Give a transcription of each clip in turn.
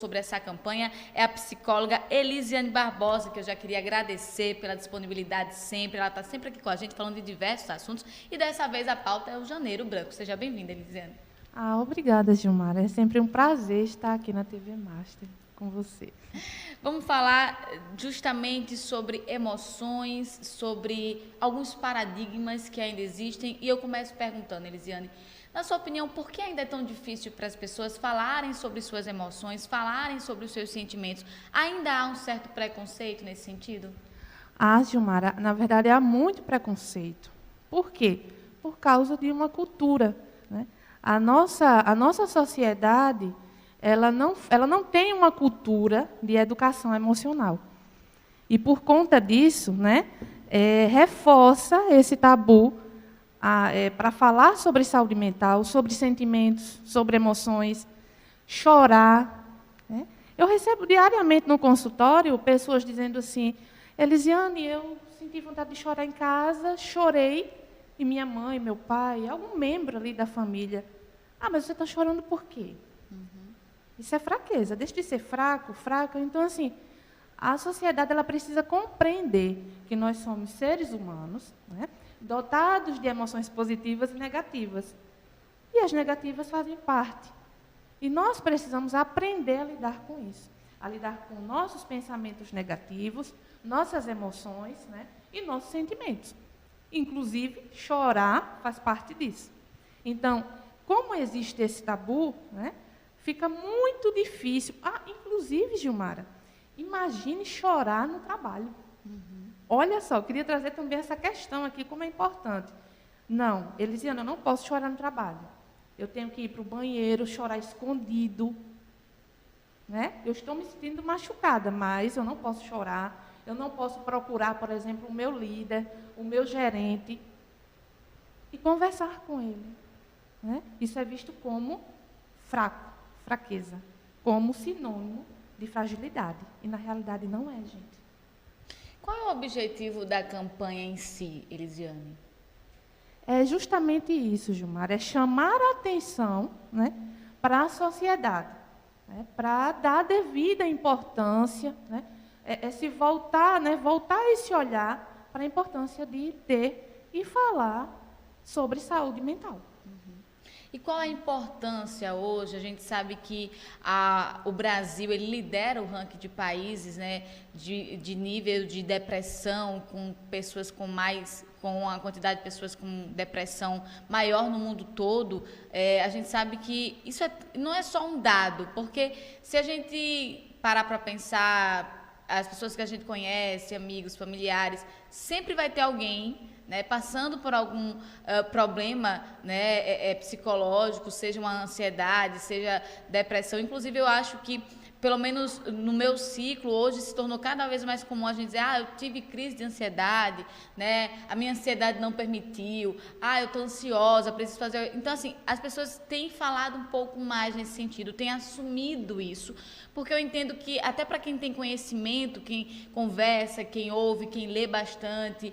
sobre essa campanha é a psicóloga Elisiane Barbosa, que eu já queria agradecer pela disponibilidade sempre. Ela está sempre aqui com a gente falando de diversos assuntos e dessa vez a pauta é o Janeiro Branco. Seja bem-vinda, Elisiane. Obrigada, Gilmara. É sempre um prazer estar aqui na TV Master com você. Vamos falar justamente sobre emoções, sobre alguns paradigmas que ainda existem. E eu começo perguntando, Elisiane, na sua opinião, por que ainda é tão difícil para as pessoas falarem sobre suas emoções, falarem sobre os seus sentimentos? Ainda há um certo preconceito nesse sentido? Gilmara, na verdade há muito preconceito. Por quê? Por causa de uma cultura, né? A nossa sociedade, ela não tem uma cultura de educação emocional. E por conta disso, né, reforça esse tabu para falar sobre saúde mental, sobre sentimentos, sobre emoções, chorar. Né? Eu recebo diariamente no consultório pessoas dizendo assim, Elisiane, eu senti vontade de chorar em casa, chorei, e minha mãe, meu pai, algum membro ali da família, mas você está chorando por quê? Isso é fraqueza, deixa de ser fraca. Então, assim, a sociedade ela precisa compreender que nós somos seres humanos, né, dotados de emoções positivas e negativas. E as negativas fazem parte. E nós precisamos aprender a lidar com isso, a lidar com nossos pensamentos negativos, nossas emoções, né, e nossos sentimentos. Inclusive, chorar faz parte disso. Então, como existe esse tabu, né, fica muito difícil. Inclusive, Gilmara, imagine chorar no trabalho. Olha só, eu queria trazer também essa questão aqui, como é importante. Não, Elisiane, eu não posso chorar no trabalho. Eu tenho que ir para o banheiro, chorar escondido. Né? Eu estou me sentindo machucada, mas eu não posso chorar. Eu não posso procurar, por exemplo, o meu líder, o meu gerente, e conversar com ele. Né? Isso é visto como fraqueza, como sinônimo de fragilidade. E, na realidade, não é, gente. Qual é o objetivo da campanha em si, Elisiane? É justamente isso, Gilmar, é chamar a atenção, né, para a sociedade, né, para dar devida importância, né, se voltar, né, voltar esse olhar para a importância de ter e falar sobre saúde mental. E qual a importância hoje? A gente sabe que o Brasil ele lidera o ranking de países, né, de nível de depressão, com pessoas com a quantidade de pessoas com depressão maior no mundo todo. A gente sabe que isso não é só um dado, porque se a gente parar para pensar, as pessoas que a gente conhece, amigos, familiares, sempre vai ter alguém, né, passando por algum problema, né, psicológico, seja uma ansiedade, seja depressão. Inclusive, eu acho que, pelo menos no meu ciclo, hoje se tornou cada vez mais comum a gente dizer, eu tive crise de ansiedade, né, a minha ansiedade não permitiu, eu estou ansiosa, preciso fazer... Então, assim, as pessoas têm falado um pouco mais nesse sentido, têm assumido isso, porque eu entendo que, até para quem tem conhecimento, quem conversa, quem ouve, quem lê bastante,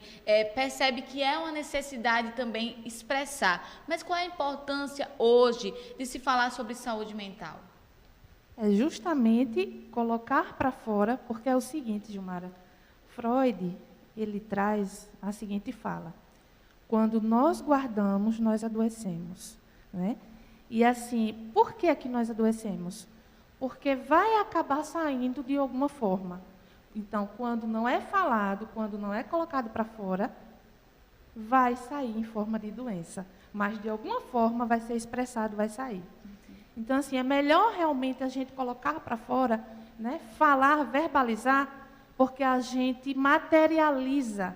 percebe que é uma necessidade também expressar. Mas qual é a importância hoje de se falar sobre saúde mental? É justamente colocar para fora, porque é o seguinte, Gilmara, Freud, ele traz a seguinte fala, quando nós guardamos, nós adoecemos, né? E assim, por que é que nós adoecemos? Porque vai acabar saindo de alguma forma. Então, quando não é falado, quando não é colocado para fora, vai sair em forma de doença, mas de alguma forma vai ser expressado, vai sair. Então, assim, é melhor realmente a gente colocar para fora, né, falar, verbalizar, porque a gente materializa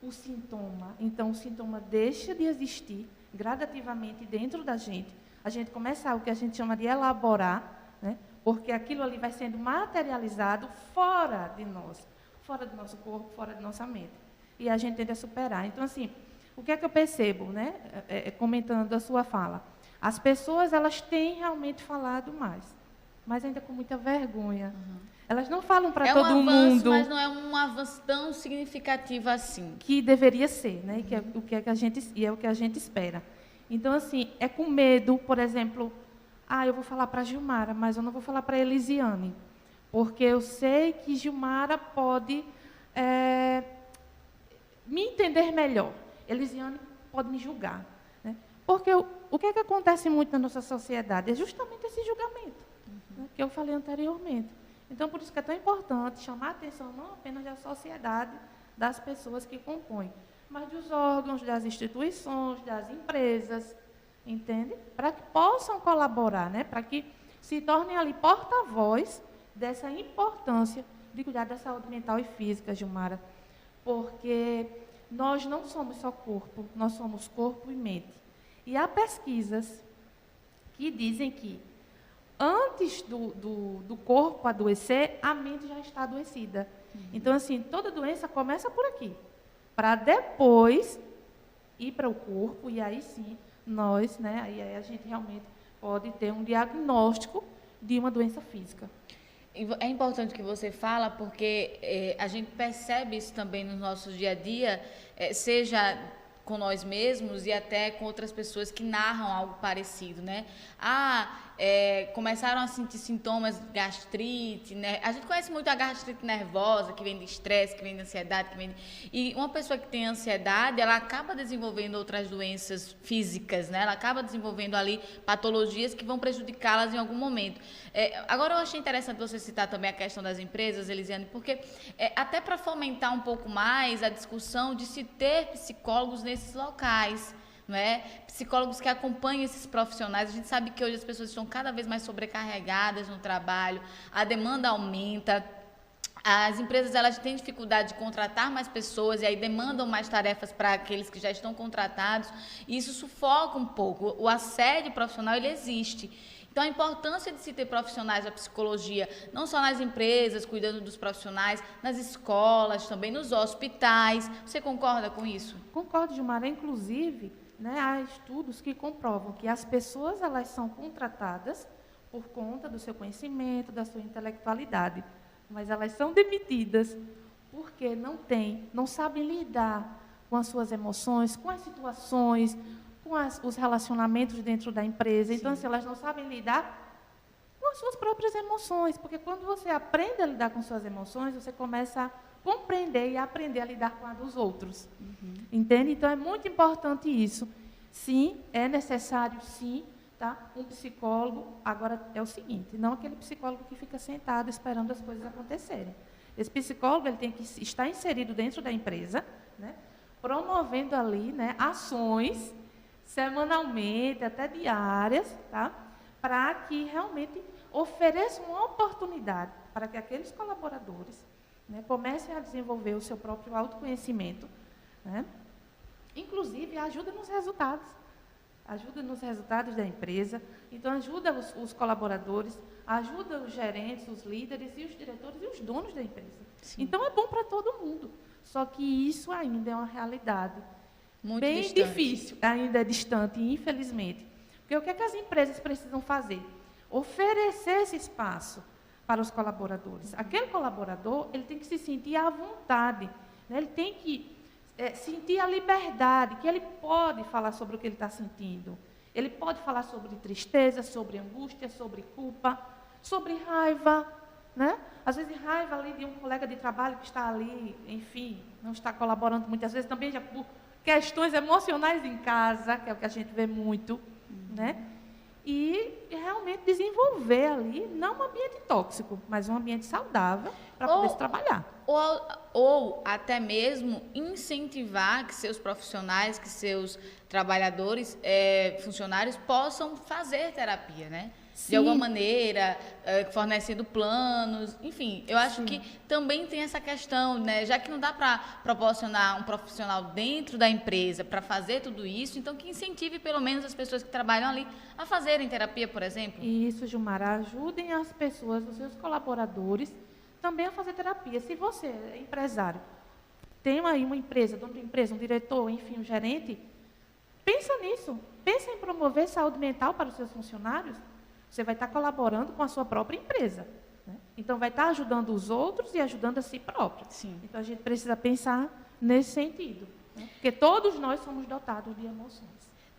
o sintoma. Então, o sintoma deixa de existir gradativamente dentro da gente. A gente começa o que a gente chama de elaborar, né, porque aquilo ali vai sendo materializado fora de nós, fora do nosso corpo, fora da nossa mente. E a gente tende a superar. Então, assim, o que é que eu percebo, né, comentando a sua fala? As pessoas, elas têm realmente falado mais, mas ainda com muita vergonha. Elas não falam para todo mundo. É um avanço, mas não é um avanço tão significativo assim. Que deveria ser, né? Que é o que a gente espera. Então, assim, é com medo, por exemplo, eu vou falar para a Gilmara, mas eu não vou falar para a Elisiane, porque eu sei que Gilmara pode me entender melhor. Elisiane pode me julgar. Né? Porque o que é que acontece muito na nossa sociedade? É justamente esse julgamento, né, que eu falei anteriormente. Então, por isso que é tão importante chamar a atenção não apenas da sociedade, das pessoas que compõem, mas dos órgãos, das instituições, das empresas, entende? Para que possam colaborar, né? Para que se tornem ali porta-voz dessa importância de cuidar da saúde mental e física, Gilmara, porque nós não somos só corpo, nós somos corpo e mente. E há pesquisas que dizem que antes do corpo adoecer, a mente já está adoecida. Então, assim, toda doença começa por aqui, para depois ir para o corpo, e aí sim, nós, né, aí a gente realmente pode ter um diagnóstico de uma doença física. É importante que você fala, porque a gente percebe isso também no nosso dia a dia, seja com nós mesmos e até com outras pessoas que narram algo parecido, né? Começaram a sentir sintomas de gastrite, né? A gente conhece muito a gastrite nervosa, que vem de estresse, que vem de ansiedade, E uma pessoa que tem ansiedade, ela acaba desenvolvendo outras doenças físicas, né? Ela acaba desenvolvendo ali patologias que vão prejudicá-las em algum momento. Agora, eu achei interessante você citar também a questão das empresas, Elisiane, porque até para fomentar um pouco mais a discussão de se ter psicólogos nesses locais, não é? Psicólogos que acompanham esses profissionais. A gente sabe que hoje as pessoas estão cada vez mais sobrecarregadas no trabalho, a demanda aumenta, as empresas elas têm dificuldade de contratar mais pessoas e aí demandam mais tarefas para aqueles que já estão contratados, e isso sufoca um pouco. O assédio profissional, ele existe. Então, a importância de se ter profissionais da psicologia, não só nas empresas, cuidando dos profissionais, nas escolas, também nos hospitais. Você concorda com isso? Concordo, Gilmara. Inclusive, né, há estudos que comprovam que as pessoas elas são contratadas por conta do seu conhecimento, da sua intelectualidade, mas elas são demitidas porque não sabem lidar com as suas emoções, com as situações, com os relacionamentos dentro da empresa. Então, assim, elas não sabem lidar com as suas próprias emoções, porque quando você aprende a lidar com suas emoções, você começa a compreender e aprender a lidar com a dos outros. Entende? Então, é muito importante isso. Sim, é necessário, sim, tá? Um psicólogo. Agora, é o seguinte, não aquele psicólogo que fica sentado esperando as coisas acontecerem. Esse psicólogo ele tem que estar inserido dentro da empresa, né? Promovendo ali, né, ações semanalmente, até diárias, tá? Para que realmente ofereça uma oportunidade para que aqueles colaboradores, né, comecem a desenvolver o seu próprio autoconhecimento, né? Inclusive ajuda nos resultados da empresa. Então, ajuda os colaboradores, ajuda os gerentes, os líderes e os diretores e os donos da empresa. Sim. Então, é bom para todo mundo. Só que isso ainda é uma realidade muito bem distante. Difícil, ainda é distante, infelizmente. Porque o que é que as empresas precisam fazer? Oferecer esse espaço para os colaboradores. Aquele colaborador, ele tem que se sentir à vontade, né? Ele tem que sentir a liberdade, que ele pode falar sobre o que ele está sentindo. Ele pode falar sobre tristeza, sobre angústia, sobre culpa, sobre raiva, né? Às vezes raiva ali de um colega de trabalho que está ali, enfim, não está colaborando muitas vezes, também já por questões emocionais em casa, que é o que a gente vê muito, né? E realmente desenvolver ali, não um ambiente tóxico, mas um ambiente saudável para poder se trabalhar. Ou até mesmo incentivar que seus profissionais, que seus trabalhadores, funcionários, possam fazer terapia, né? Sim. De alguma maneira, fornecendo planos, enfim, eu acho que também tem essa questão, né? Já que não dá para proporcionar um profissional dentro da empresa para fazer tudo isso, então que incentive pelo menos as pessoas que trabalham ali a fazerem terapia, por exemplo. Isso, Gilmara, ajudem as pessoas, os seus colaboradores, também a fazer terapia. Se você é empresário, tem aí uma empresa, dono de empresa, um diretor, enfim, um gerente, pensa nisso, pensa em promover saúde mental para os seus funcionários. Você vai estar colaborando com a sua própria empresa, né? Então, vai estar ajudando os outros e ajudando a si próprio. Sim. Então, a gente precisa pensar nesse sentido, né? Porque todos nós somos dotados de emoções.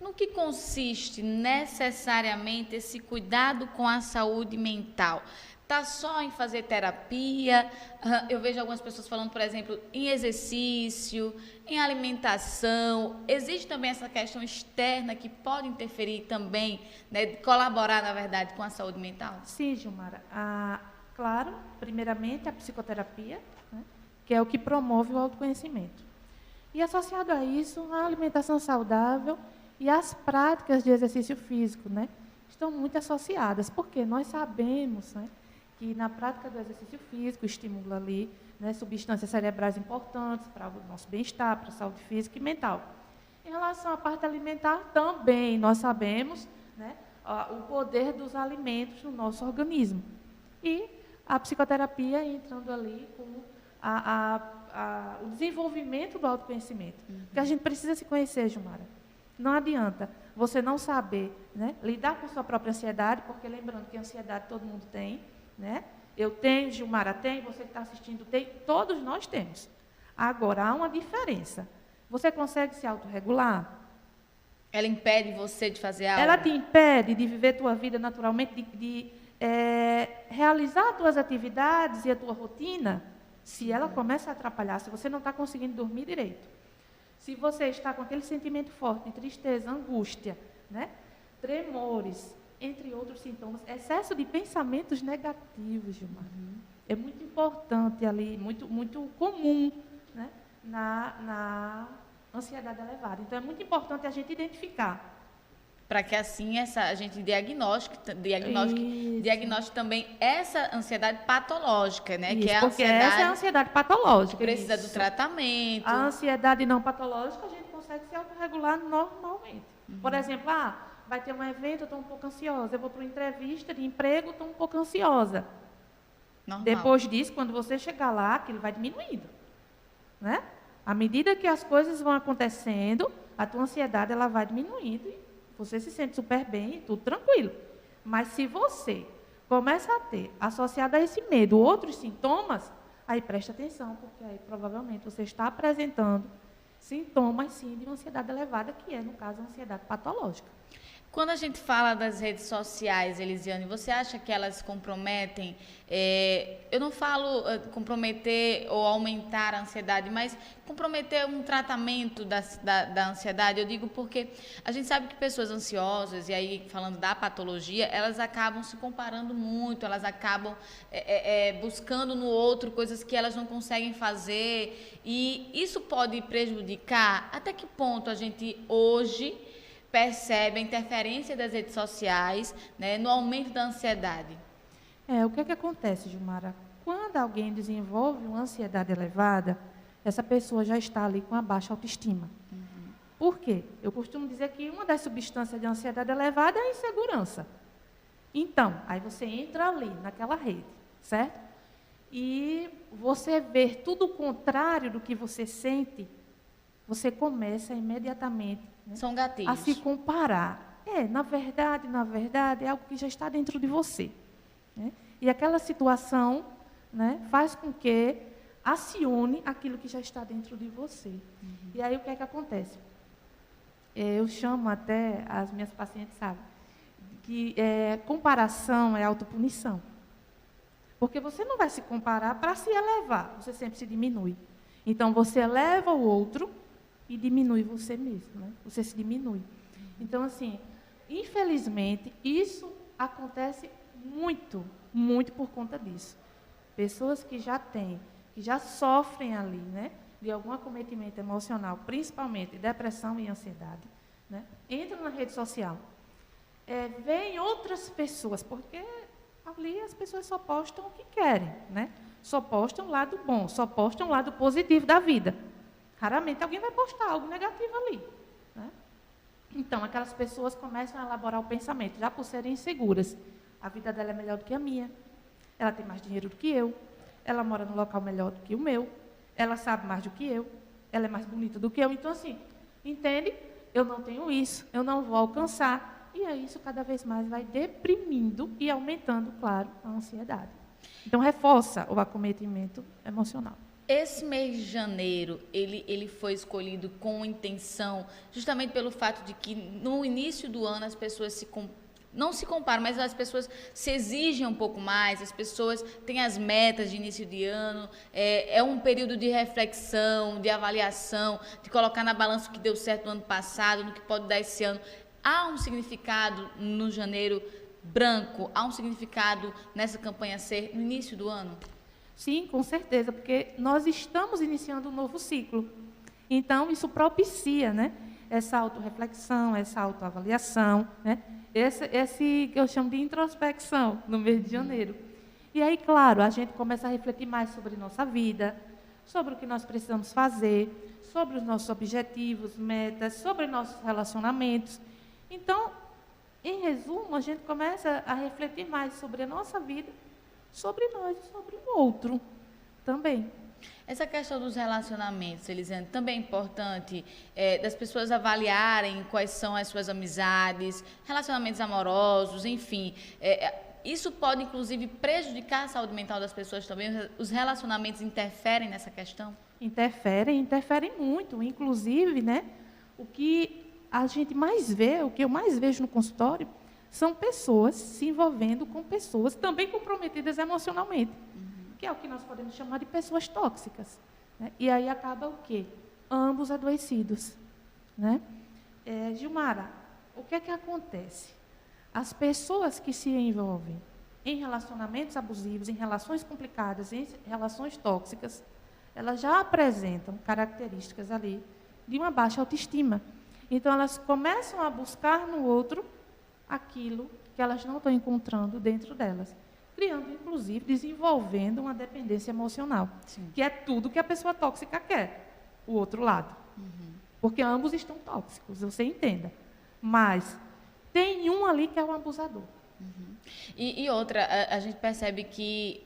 No que consiste necessariamente esse cuidado com a saúde mental? Tá só em fazer terapia? Eu vejo algumas pessoas falando, por exemplo, em exercício, em alimentação. Existe também essa questão externa que pode interferir também, né, colaborar, na verdade, com a saúde mental? Sim, Gilmara. Claro, primeiramente a psicoterapia, né, que é o que promove o autoconhecimento. E associado a isso, a alimentação saudável e as práticas de exercício físico, né, estão muito associadas, porque nós sabemos, né, que na prática do exercício físico estimula ali, né, substâncias cerebrais importantes para o nosso bem-estar, para a saúde física e mental. Em relação à parte alimentar, também nós sabemos, né, o poder dos alimentos no nosso organismo. E a psicoterapia entrando ali como o desenvolvimento do autoconhecimento. Porque a gente precisa se conhecer, Gilmara. Não adianta você não saber, né, lidar com a sua própria ansiedade, porque lembrando que a ansiedade todo mundo tem, né? Eu tenho, Gilmara tem, você que está assistindo tem, todos nós temos. Agora, há uma diferença. Você consegue se autorregular? Ela impede você de fazer algo? Ela te impede de viver a tua vida naturalmente, de realizar as tuas atividades e a tua rotina? Se ela começa a atrapalhar, se você não está conseguindo dormir direito, se você está com aquele sentimento forte de tristeza, angústia, né, tremores, entre outros sintomas, excesso de pensamentos negativos, Gilmar. É muito importante ali, muito, muito comum, né, na ansiedade elevada. Então, é muito importante a gente identificar. Para que assim a gente diagnostique também essa ansiedade patológica, né? Isso, que é a porque ansiedade, essa é a ansiedade patológica. precisa isso. do tratamento. A ansiedade não patológica, a gente consegue se autorregular normalmente. Por exemplo, vai ter um evento, eu estou um pouco ansiosa. Eu vou para uma entrevista de emprego, estou um pouco ansiosa. Normal. Depois disso, quando você chegar lá, aquilo vai diminuindo. Né? À medida que as coisas vão acontecendo, a tua ansiedade ela vai diminuindo e você se sente super bem e tudo tranquilo. Mas se você começa a ter, associado a esse medo, outros sintomas, aí presta atenção, porque aí provavelmente você está apresentando sintomas, sim, de uma ansiedade elevada, que é, no caso, a ansiedade patológica. Quando a gente fala das redes sociais, Elisiane, você acha que elas comprometem? Eu não falo comprometer ou aumentar a ansiedade, mas comprometer um tratamento da ansiedade. Eu digo porque a gente sabe que pessoas ansiosas, e aí falando da patologia, elas acabam se comparando muito, elas acabam buscando no outro coisas que elas não conseguem fazer. E isso pode prejudicar? Até que ponto a gente hoje percebe a interferência das redes sociais, né, no aumento da ansiedade? O que acontece, Gilmara? Quando alguém desenvolve uma ansiedade elevada, essa pessoa já está ali com a baixa autoestima. Por quê? Eu costumo dizer que uma das substâncias de ansiedade elevada é a insegurança. Então, aí você entra ali, naquela rede, certo? E você ver tudo o contrário do que você sente, você começa imediatamente, né, são gatilhos, a se comparar. Na verdade, é algo que já está dentro de você. Né? E aquela situação, né, faz com que acione aquilo que já está dentro de você. E aí o que é que acontece? Eu chamo até, as minhas pacientes sabem, que comparação é autopunição. Porque você não vai se comparar para se elevar, você sempre se diminui. Então, você eleva o outro e diminui você mesmo, né? Você se diminui. Então, assim, infelizmente, isso acontece muito, muito por conta disso. Pessoas que já têm, que já sofrem ali, né, de algum acometimento emocional, principalmente depressão e ansiedade, né, entram na rede social, veem outras pessoas, porque ali as pessoas só postam o que querem, né? Só postam o lado bom, só postam o lado positivo da vida. Raramente alguém vai postar algo negativo ali. Né? Então, aquelas pessoas começam a elaborar o pensamento, já por serem inseguras. A vida dela é melhor do que a minha, ela tem mais dinheiro do que eu, ela mora num local melhor do que o meu, ela sabe mais do que eu, ela é mais bonita do que eu. Então, assim, entende? Eu não tenho isso, eu não vou alcançar. E aí isso cada vez mais vai deprimindo e aumentando, claro, a ansiedade. Então, reforça o acometimento emocional. esse mês de janeiro, ele foi escolhido com intenção, justamente pelo fato de que no início do ano as pessoas não se comparam, mas as pessoas se exigem um pouco mais, as pessoas têm as metas de início de ano, é um período de reflexão, de avaliação, de colocar na balança o que deu certo no ano passado, no que pode dar esse ano. Há um significado no janeiro branco, há um significado nessa campanha ser no início do ano? Sim, com certeza, porque nós estamos iniciando um novo ciclo. Então, isso propicia, né, essa autorreflexão, essa autoavaliação, né, esse que eu chamo de introspecção no mês de janeiro. E aí, claro, a gente começa a refletir mais sobre nossa vida, sobre o que nós precisamos fazer, sobre os nossos objetivos, metas, sobre nossos relacionamentos. Então, em resumo, a gente começa a refletir mais sobre a nossa vida, sobre nós e sobre o outro também. Essa questão dos relacionamentos, Elisane, também é importante das pessoas avaliarem quais são as suas amizades, relacionamentos amorosos, enfim. Isso pode, inclusive, prejudicar a saúde mental das pessoas também? Os relacionamentos interferem nessa questão? Interferem muito. Inclusive, né, o que a gente mais vê, o que eu mais vejo no consultório, são pessoas se envolvendo com pessoas também comprometidas emocionalmente, que é o que nós podemos chamar de pessoas tóxicas, né? E aí acaba o quê? Ambos adoecidos, né? Gilmara, o que é que acontece? As pessoas que se envolvem em relacionamentos abusivos, em relações complicadas, em relações tóxicas, elas já apresentam características ali de uma baixa autoestima. Então, elas começam a buscar no outro aquilo que elas não estão encontrando dentro delas, criando, inclusive, desenvolvendo uma dependência emocional, Sim. que é tudo que a pessoa tóxica quer, o outro lado. Porque ambos estão tóxicos, você entenda. Mas tem um ali que é o abusador. E outra, a gente percebe que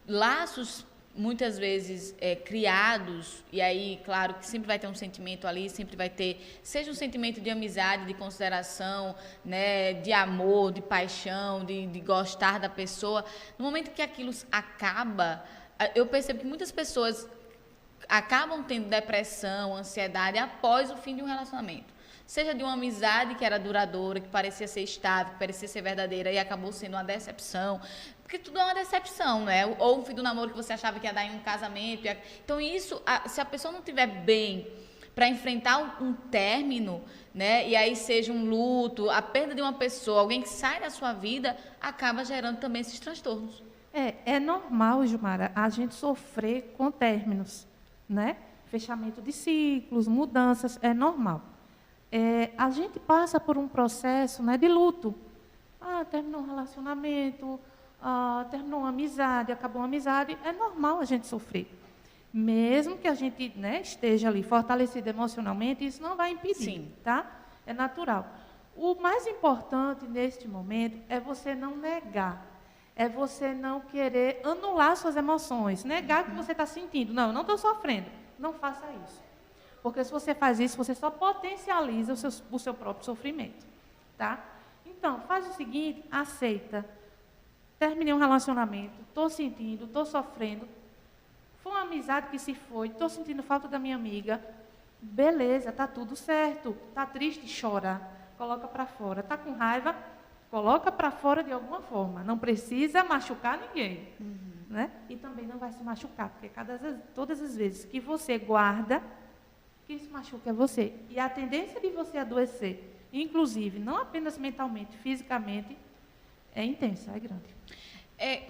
laços muitas vezes criados, e aí, claro, que sempre vai ter um sentimento ali, sempre vai ter, seja um sentimento de amizade, de consideração, né, de amor, de paixão, de gostar da pessoa. No momento que aquilo acaba, eu percebo que muitas pessoas acabam tendo depressão, ansiedade após o fim de um relacionamento. Seja de uma amizade que era duradoura, que parecia ser estável, que parecia ser verdadeira e acabou sendo uma decepção. Porque tudo é uma decepção, né? Ou um fim do namoro que você achava que ia dar em um casamento. Então, isso, se a pessoa não estiver bem para enfrentar um término, né? E aí seja um luto, a perda de uma pessoa, alguém que sai da sua vida, acaba gerando também esses transtornos. É normal, Gilmara, a gente sofrer com términos, né? Fechamento de ciclos, mudanças, é normal. A gente passa por um processo, né, de luto. Terminou um relacionamento, terminou uma amizade, acabou uma amizade. É normal a gente sofrer. Mesmo que a gente, né, esteja ali fortalecido emocionalmente, isso não vai impedir, Sim. Tá? É natural. O mais importante neste momento é você não negar. É você não querer anular suas emoções. Negar o que você está sentindo. Não, eu não estou sofrendo. Não faça isso. Porque se você faz isso, você só potencializa o seu próprio sofrimento, tá? Então, faz o seguinte, aceita. Terminei um relacionamento, estou sentindo, estou sofrendo. Foi uma amizade que se foi, estou sentindo falta da minha amiga. Beleza, está tudo certo. Está triste, chora. Coloca para fora. Está com raiva, coloca para fora de alguma forma. Não precisa machucar ninguém. Né? E também não vai se machucar, porque todas as vezes que você guarda, quem se machuca é você. E a tendência de você adoecer, inclusive, não apenas mentalmente, fisicamente, é intensa, é grande.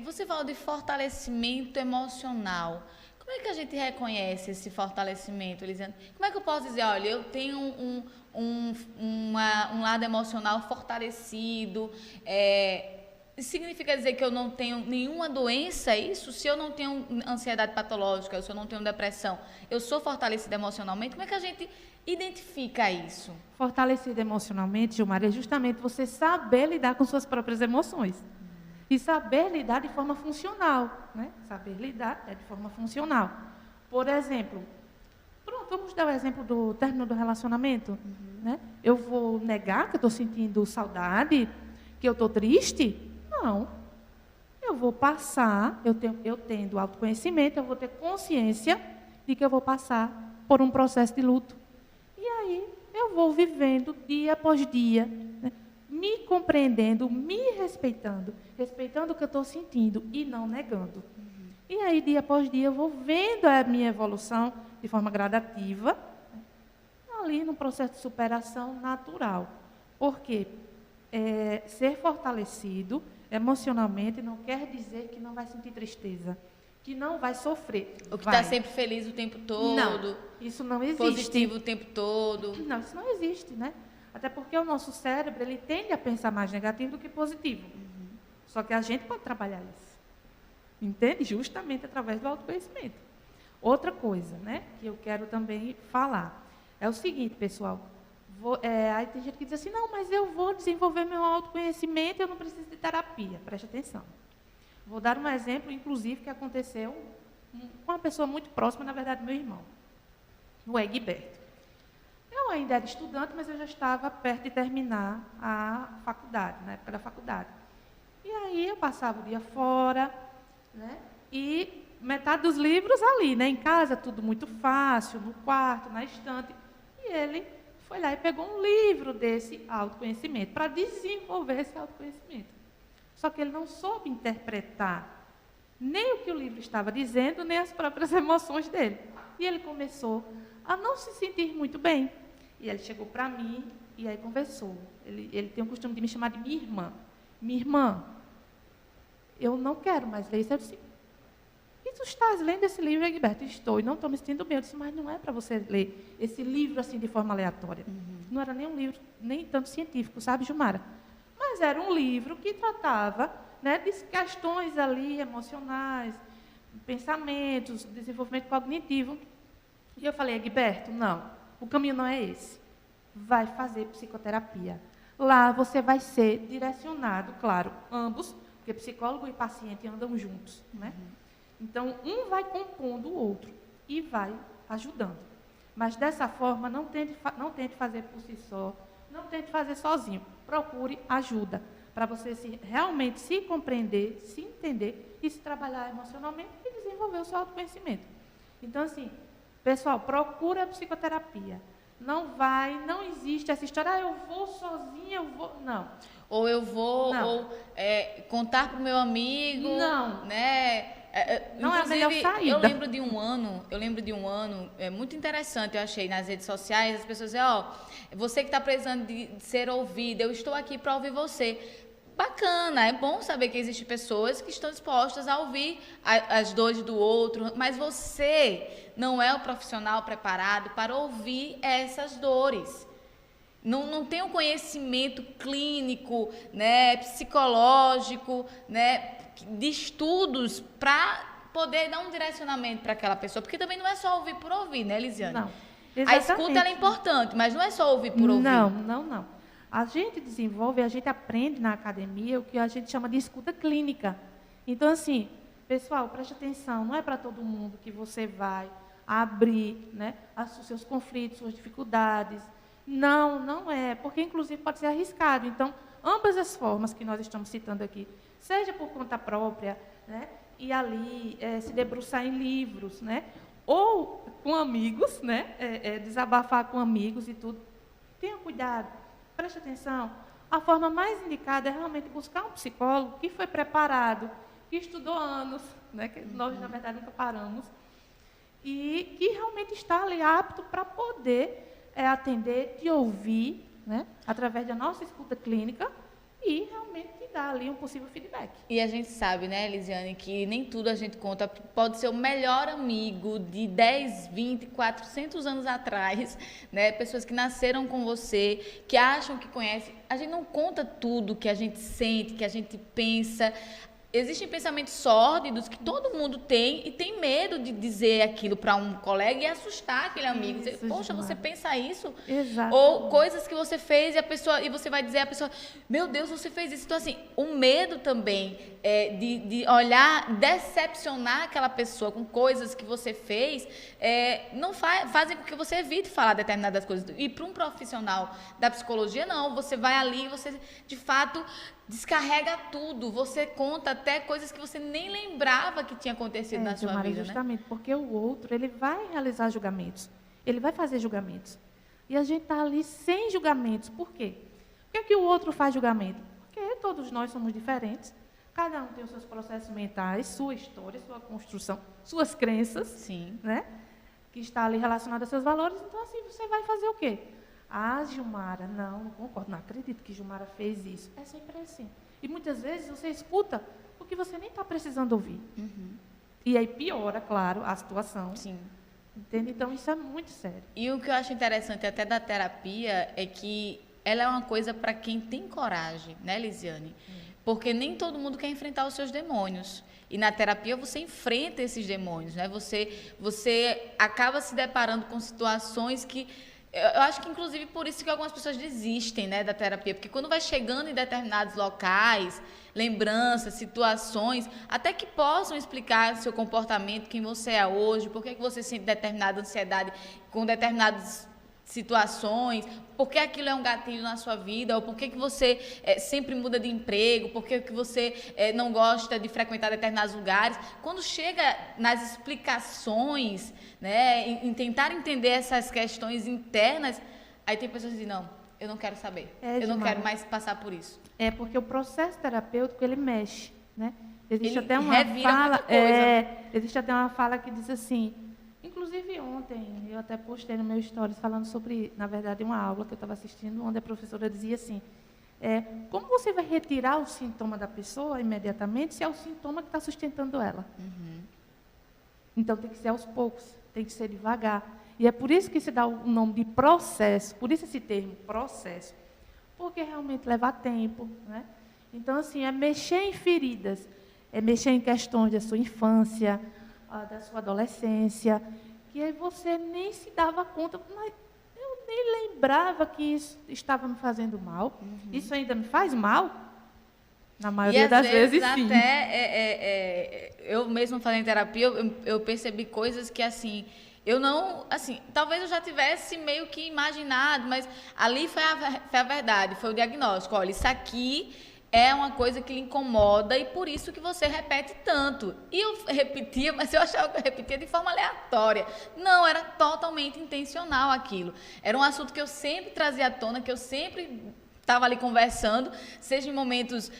Você falou de fortalecimento emocional. Como é que a gente reconhece esse fortalecimento, Elisane? Como é que eu posso dizer, olha, eu tenho um lado emocional fortalecido, significa dizer que eu não tenho nenhuma doença, isso? Se eu não tenho ansiedade patológica, se eu não tenho depressão, eu sou fortalecida emocionalmente? Como é que a gente identifica isso? Fortalecida emocionalmente, Gilmar, é justamente você saber lidar com suas próprias emoções. E saber lidar de forma funcional, né? Saber lidar de forma funcional. Por exemplo, vamos dar o exemplo do término do relacionamento, né? Eu vou negar que eu estou sentindo saudade, que eu estou triste? Não. eu vou passar, eu tendo autoconhecimento, eu vou ter consciência de que eu vou passar por um processo de luto. E aí eu vou vivendo dia após dia, né? Me compreendendo, me respeitando, respeitando o que eu estou sentindo e não negando. E aí, dia após dia, eu vou vendo a minha evolução de forma gradativa, né? Ali num processo de superação natural. Porque ser fortalecido emocionalmente não quer dizer que não vai sentir tristeza, que não vai sofrer. O que está sempre feliz o tempo todo. Não, isso não existe. Positivo o tempo todo. Não, isso não existe, né? Até porque o nosso cérebro, ele tende a pensar mais negativo do que positivo. Só que a gente pode trabalhar isso. Entende? Justamente através do autoconhecimento. Outra coisa, né, que eu quero também falar, é o seguinte, pessoal. Aí tem gente que diz assim, não, mas eu vou desenvolver meu autoconhecimento, eu não preciso de terapia. Preste atenção. Vou dar um exemplo, inclusive, que aconteceu com uma pessoa muito próxima, na verdade, meu irmão, o Egberto. Eu ainda era estudante, mas eu já estava perto de terminar a faculdade, na época da faculdade. E aí eu passava o dia fora, né? E metade dos livros ali, né? Em casa, tudo muito fácil, no quarto, na estante. E ele foi lá e pegou um livro desse autoconhecimento, para desenvolver esse autoconhecimento. Só que ele não soube interpretar nem o que o livro estava dizendo, nem as próprias emoções dele. E ele começou a não se sentir muito bem. E ele chegou para mim e aí conversou. Ele tem o costume de me chamar de minha irmã. Minha irmã, eu não quero mais ler isso. Eu disse, e tu estás lendo esse livro, Egberto? Estou, e não estou me sentindo bem. Eu disse, mas não é para você ler esse livro assim de forma aleatória. Não era nem um livro, nem tanto científico, sabe, Gilmara? Mas era um livro que tratava, né, de questões ali emocionais, pensamentos, desenvolvimento cognitivo. E eu falei, Egberto, não, o caminho não é esse. Vai fazer psicoterapia. Lá você vai ser direcionado, claro, ambos, porque psicólogo e paciente andam juntos, né? Então, um vai compondo o outro e vai ajudando. Mas dessa forma, não tente fazer por si só, não tente fazer sozinho. Procure ajuda para você realmente se compreender, se entender e se trabalhar emocionalmente e desenvolver o seu autoconhecimento. Então, assim, pessoal, procura a psicoterapia. Não existe essa história, eu vou sozinha, eu vou... Não. Ou eu vou, contar para o meu amigo, não, né? Não é a melhor saída. Eu lembro de um ano muito interessante, eu achei nas redes sociais, as pessoas dizem, você que está precisando de ser ouvida, eu estou aqui para ouvir você. Bacana, é bom saber que existem pessoas que estão dispostas a ouvir as dores do outro, mas você não é o profissional preparado para ouvir essas dores. Não tem um conhecimento clínico, né, psicológico, né, de estudos para poder dar um direcionamento para aquela pessoa, porque também não é só ouvir por ouvir, né, Elisiane? Não, exatamente. A escuta ela é importante, mas não é só ouvir por ouvir. Não. A gente desenvolve, a gente aprende na academia o que a gente chama de escuta clínica. Então, assim, pessoal, preste atenção, não é para todo mundo que você vai abrir, né, os seus conflitos, suas dificuldades. Não é, porque inclusive pode ser arriscado. Então, ambas as formas que nós estamos citando aqui, seja por conta própria, né, e ali se debruçar em livros, né, ou com amigos, né, desabafar com amigos e tudo, tenha cuidado, preste atenção. A forma mais indicada é realmente buscar um psicólogo que foi preparado, que estudou anos, né, que nós, na verdade, nunca paramos, e que realmente está ali apto para poder atender, te ouvir, né, através da nossa escuta clínica e realmente te dar ali um possível feedback. E a gente sabe, né, Elisiane, que nem tudo a gente conta. Pode ser o melhor amigo de 10, 20, 400 anos atrás, né, pessoas que nasceram com você, que acham que conhecem. A gente não conta tudo que a gente sente, que a gente pensa. Existem pensamentos sórdidos que todo mundo tem e tem medo de dizer aquilo para um colega e assustar aquele amigo. Dizer, poxa, você pensa isso? Exato. Ou coisas que você fez e você vai dizer à pessoa, meu Deus, você fez isso. Então, assim, o medo também de olhar, decepcionar aquela pessoa com coisas que você fez, não fazem com que você evite falar determinadas coisas. E para um profissional da psicologia, não. Você vai ali, você, de fato, descarrega tudo. Você conta até coisas que você nem lembrava que tinha acontecido na sua Gilmara, vida, justamente porque o outro, ele vai realizar julgamentos. Ele vai fazer julgamentos. E a gente está ali sem julgamentos. Por quê? Por que é que o outro faz julgamento? Porque todos nós somos diferentes. Cada um tem os seus processos mentais, sua história, sua construção, suas crenças. Sim. Né? Que está ali relacionado aos seus valores. Então, assim, você vai fazer o quê? Ah, Gilmara, não concordo, não acredito que Gilmara fez isso. É sempre assim. E muitas vezes você escuta o que você nem está precisando ouvir. Uhum. E aí piora, claro, a situação. Sim. Entende? Então, isso é muito sério. E o que eu acho interessante até da terapia é que ela é uma coisa para quem tem coragem, né, Lisiane? Porque nem todo mundo quer enfrentar os seus demônios. E na terapia você enfrenta esses demônios, né? Você acaba se deparando com situações que... Eu acho que, inclusive, por isso que algumas pessoas desistem, né, da terapia. Porque quando vai chegando em determinados locais, lembranças, situações, até que possam explicar seu comportamento, quem você é hoje, por que você sente determinada ansiedade com determinadas situações, por que aquilo é um gatilho na sua vida, ou por que você sempre muda de emprego, por que você não gosta de frequentar determinados lugares. Quando chega nas explicações, né, em tentar entender essas questões internas, aí tem pessoas que dizem, não, eu não quero saber, eu não quero mais passar por isso. É porque o processo terapêutico, ele mexe, né? Existe Ele até uma revira fala, muita coisa. existe até uma fala que diz assim, inclusive ontem, eu até postei no meu stories falando sobre, na verdade, uma aula que eu estava assistindo, onde a professora dizia assim, como você vai retirar o sintoma da pessoa imediatamente, se é o sintoma que está sustentando ela? Uhum. Então, tem que ser aos poucos, tem que ser devagar. E é por isso que se dá o nome de processo, por isso esse termo, processo, porque realmente leva tempo, né? Então, assim, é mexer em feridas, é mexer em questões da sua infância, da sua adolescência, que aí você nem se dava conta, mas eu nem lembrava que isso estava me fazendo mal. Uhum. Isso ainda me faz mal? Na maioria das vezes, sim. Até eu mesmo fazendo terapia, eu percebi coisas que, assim, eu não, assim, talvez eu já tivesse meio que imaginado, mas ali foi a verdade, foi o diagnóstico. Olha, isso aqui é uma coisa que lhe incomoda e por isso que você repete tanto. E eu repetia, mas eu achava que eu repetia de forma aleatória. Não, era totalmente intencional aquilo. Era um assunto que eu sempre trazia à tona, que eu sempre estava ali conversando, seja em momentos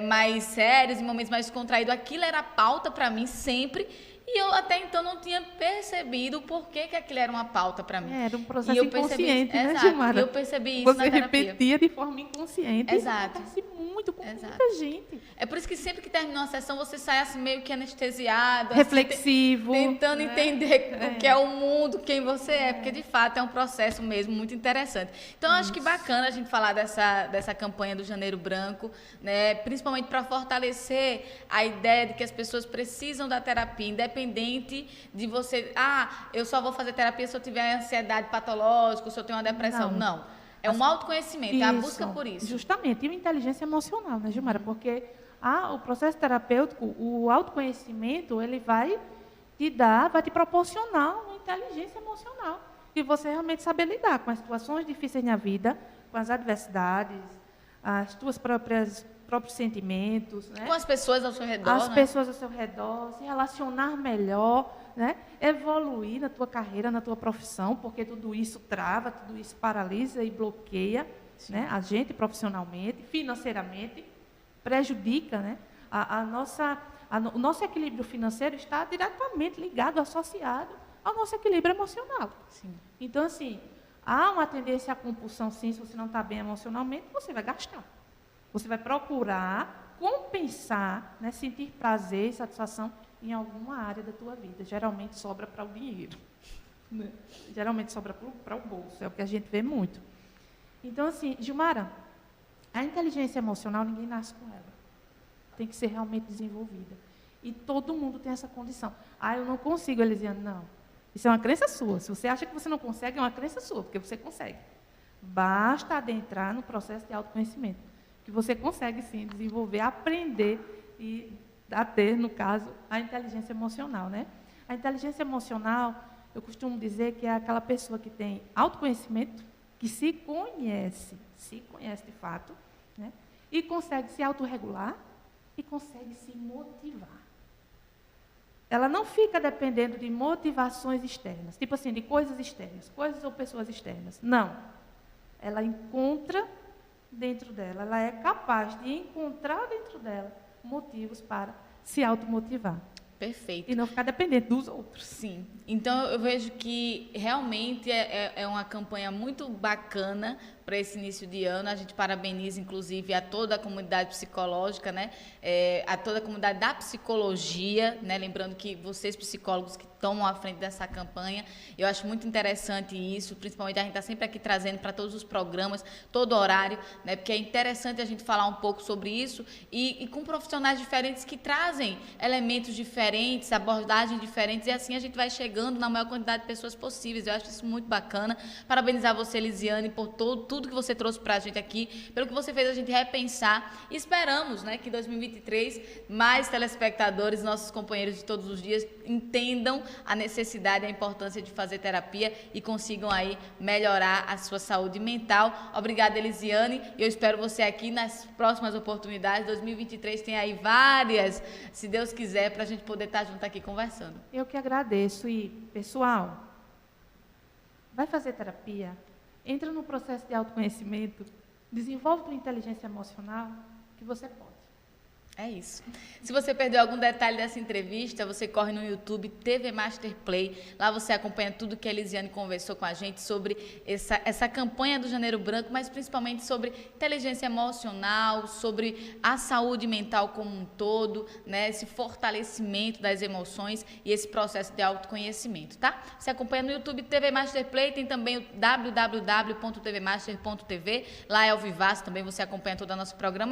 mais sérios, em momentos mais contraídos. Aquilo era pauta para mim sempre. E eu até então não tinha percebido por que aquilo era uma pauta para mim. Era um processo inconsciente, né, exato, Gilmara? E eu percebi isso na terapia. Você repetia de forma inconsciente. Exato. Isso acontece muito com Exato. muita gente. É por isso que sempre que termina uma sessão, você sai assim meio que anestesiado. Reflexivo. Assim, tentando entender o que é o mundo, quem você é. Porque, de fato, é um processo mesmo muito interessante. Então, eu acho que bacana a gente falar dessa campanha do Janeiro Branco, né? Principalmente para fortalecer a ideia de que as pessoas precisam da terapia, independente de você... eu só vou fazer terapia se eu tiver ansiedade patológica, se eu tenho uma depressão. Não. É um autoconhecimento, é a busca por isso. Justamente, e uma inteligência emocional, né, Gilmara? Porque o processo terapêutico, o autoconhecimento, ele vai te proporcionar uma inteligência emocional. E você realmente saber lidar com as situações difíceis na vida, com as adversidades, as tuas próprios sentimentos. Né? Com as pessoas ao seu redor. As pessoas ao seu redor, se relacionar melhor, né? Evoluir na tua carreira, na tua profissão, porque tudo isso trava, tudo isso paralisa e bloqueia, né? A gente profissionalmente, financeiramente, prejudica, né? O nosso equilíbrio financeiro está diretamente ligado, associado ao nosso equilíbrio emocional. Sim. Então, assim, há uma tendência à compulsão, sim, se você não está bem emocionalmente, você vai gastar. Você vai procurar compensar, né? Sentir prazer e satisfação em alguma área da tua vida. Geralmente sobra para o dinheiro. Né? Geralmente sobra para o bolso. É o que a gente vê muito. Então, assim, Gilmara, a inteligência emocional, ninguém nasce com ela. Tem que ser realmente desenvolvida. E todo mundo tem essa condição. Eu não consigo, Elisiane. Não. Isso é uma crença sua. Se você acha que você não consegue, é uma crença sua, porque você consegue. Basta adentrar no processo de autoconhecimento. Que você consegue, sim, desenvolver, aprender e a ter, no caso, a inteligência emocional, né? A inteligência emocional, eu costumo dizer que é aquela pessoa que tem autoconhecimento, que se conhece de fato, né? e consegue se autorregular e consegue se motivar. Ela não fica dependendo de motivações externas, tipo assim, de coisas externas, coisas ou pessoas externas. Não. Ela encontra dentro dela, ela é capaz de encontrar dentro dela motivos para se automotivar. Perfeito. E não ficar dependente dos outros. Sim. Então, eu vejo que realmente é uma campanha muito bacana para esse início de ano. A gente parabeniza, inclusive, a toda a comunidade psicológica, né? A toda a comunidade da psicologia, né? Lembrando que vocês, psicólogos, que tomam à frente dessa campanha, eu acho muito interessante isso, principalmente a gente está sempre aqui trazendo para todos os programas, todo horário, né? Porque é interessante a gente falar um pouco sobre isso e com profissionais diferentes que trazem elementos diferentes, abordagens diferentes, e assim a gente vai chegando na maior quantidade de pessoas possíveis. Eu acho isso muito bacana. Parabenizar você, Elisiane, por tudo que você trouxe para a gente aqui, pelo que você fez a gente repensar. E esperamos, né, que em 2023 mais telespectadores, nossos companheiros de todos os dias, entendam a necessidade e a importância de fazer terapia e consigam aí melhorar a sua saúde mental. Obrigada, Elisiane. Eu espero você aqui nas próximas oportunidades. 2023 tem aí várias, se Deus quiser, para a gente poder estar junto aqui conversando. Eu que agradeço. E, pessoal, vai fazer terapia, entra no processo de autoconhecimento, desenvolve tua inteligência emocional, que você pode. É isso. Se você perdeu algum detalhe dessa entrevista, você corre no YouTube TV Master Play. Lá você acompanha tudo que a Elisiane conversou com a gente sobre essa campanha do Janeiro Branco, mas principalmente sobre inteligência emocional, sobre a saúde mental como um todo, né? Esse fortalecimento das emoções e esse processo de autoconhecimento, tá? Você acompanha no YouTube TV Master Play, tem também o www.tvmaster.tv. Lá é ao vivaço, também você acompanha todo o nosso programa.